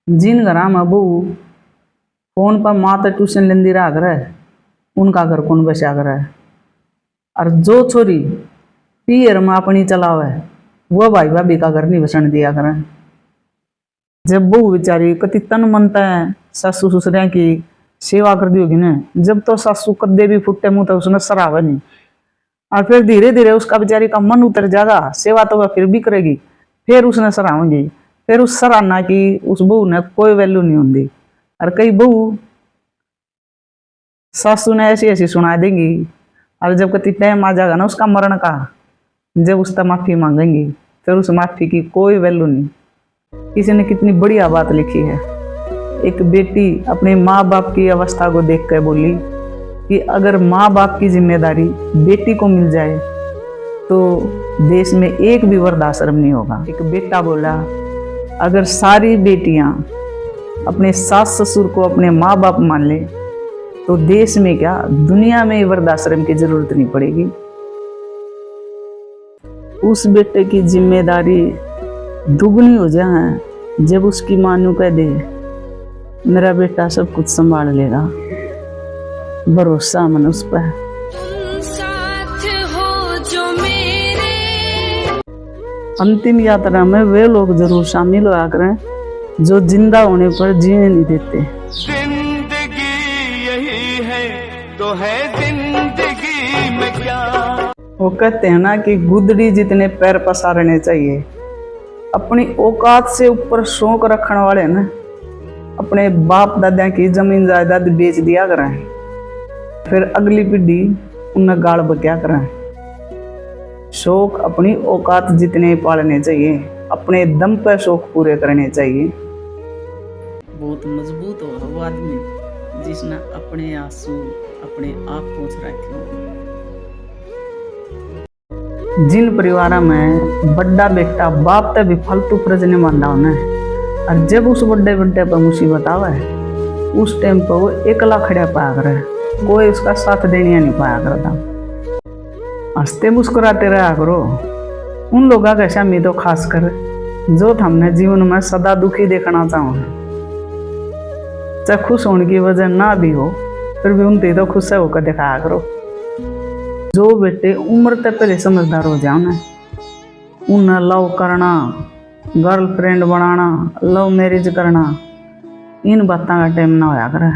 जिन घरा में बहू फोन पर माँ तो ट्यूशन लेंदी रहा करे उनका घर कौन बसा करे। और जो छोरी पियर में अपनी चलावे वो भाई भाभी का घर नहीं बसन दिया करे। जब बहू बेचारी कति तन मनता है सासू ससुरिया की सेवा कर दी होगी ना, जब तो सासू कर दे भी फुट्टे मुंह तो उसने सरावे नहीं। और फिर धीरे धीरे उसका बेचारी का मन उतर जाएगा, सेवा तो वह फिर भी करेगी, फिर उसने सरावेंगी, फिर उस सराहना की उस बहू ने कोई वैल्यू नहीं होती। और कई बहू सासू ने ऐसी ऐसी सुना देंगी और जब कति टाइम आ जाएगा ना उसका मरण का, जब उसका माफी मांगेंगी फिर उस माफी की कोई वैल्यू नहीं। किसी ने कितनी बढ़िया बात लिखी है, एक बेटी अपने माँ बाप की अवस्था को देख कर बोली कि अगर माँ बाप की जिम्मेदारी बेटी को मिल जाए तो देश में एक भी वृद्धाश्रम नहीं होगा। एक बेटा बोला अगर सारी बेटियां अपने सास ससुर को अपने माँ बाप मान ले तो देश में क्या दुनिया में वृद्धाश्रम की जरूरत नहीं पड़ेगी। उस बेटे की जिम्मेदारी दुगनी हो जाए जब उसकी मां नू कह दे मेरा बेटा सब कुछ संभाल लेगा, भरोसा मन उस पर। अंतिम यात्रा में वे लोग जरूर शामिल होया करें जो जिंदा होने पर जीने नहीं देते। जिंदगी यही है तो है जिंदगी में क्या। वो कहते हैं ना कि गुदड़ी जितने पैर पसारने चाहिए। अपनी औकात से ऊपर शौक रखने वाले ना अपने बाप दादा की जमीन जायदाद बेच दिया करें, फिर अगली पीढ़ी उन्हें गाड़ बक्या करें। शौक अपनी औकात जितने पालने चाहिए, अपने दम पर शौक पूरे करने चाहिए। बहुत मजबूत हो वो आदमी जिसने अपने आंसू अपने आप पोंछ रखे हो। जिन परिवार में बड़ा बेटा बाप तक भी फालतू फर्ज नहीं मानता उन्हें, और जब उस बड़े बेटे पर मुसीबत आवे उस टाइम पर वो एकला खड़ा पाया करे, कोई उसका साथ देने नहीं पाया करता। हंसते मुस्कुराते रहा करो। उन लोगों का शामी तो खास कर जो हमने जीवन में सदा दुखी देखना चाहो, चाहे खुश होने की वजह ना भी हो फिर भी उनते तो खुश होकर दिखाया करो। जो बेटे उम्र तक पहले समझदार हो जाओ ना, उन्हें लव करना, गर्लफ्रेंड बनाना, लव मैरिज करना, इन बातों का टाइम ना होया करे।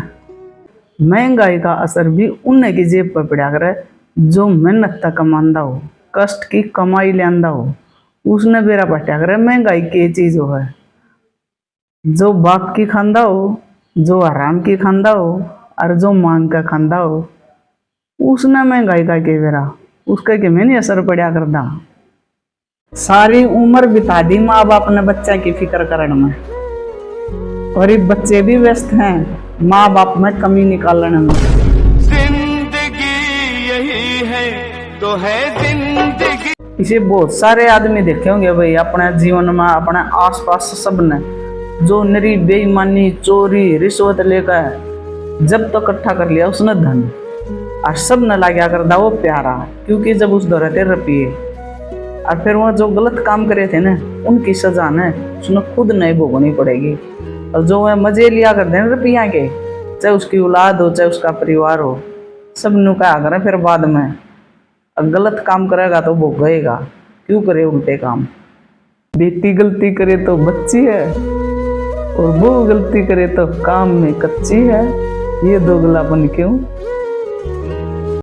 महंगाई का असर भी उन्हें की जेब पर पड़ा करे जो मेहनत तक कमांदा हो, कष्ट की कमाई लियांदा हो, उसने बेरा पटा करे महंगाई की चीज हो है। जो बाप की खांदा हो, जो आराम की खांदा हो और जो मांग का खांदा हो, उसने महंगाई का के बेरा उसके के में नहीं असर पड़ा करता। सारी उम्र बिता दी माँ बाप ने बच्चा की फिक्र करने में, और ये बच्चे भी व्यस्त हैं माँ बाप में कमी निकालने में। जिंदगी यही है तो है जिंदगी। इसे बहुत सारे आदमी देखे होंगे भाई अपने जीवन में अपने आसपास सब ने जो नरी बेईमानी चोरी रिश्वत लेकर जब तो इकट्ठा कर लिया उसने धन, और सब न लाग्या करता वो प्यारा, क्योंकि जब उस दौरान रुपये और फिर वह जो गलत काम करे थे ना उनकी सजा ने उसने खुद नहीं भोगनी पड़ेगी। और जो वह मजे लिया करते हैं रुपया के, चाहे उसकी औलाद हो चाहे उसका परिवार हो, सब नु क्या करें फिर बाद में गलत काम करेगा तो भोगेगा, क्यों करे उल्टे काम। बेटी गलती करे तो बच्ची है और वो गलती करे तो काम में कच्ची है, ये दोगलापन क्यों।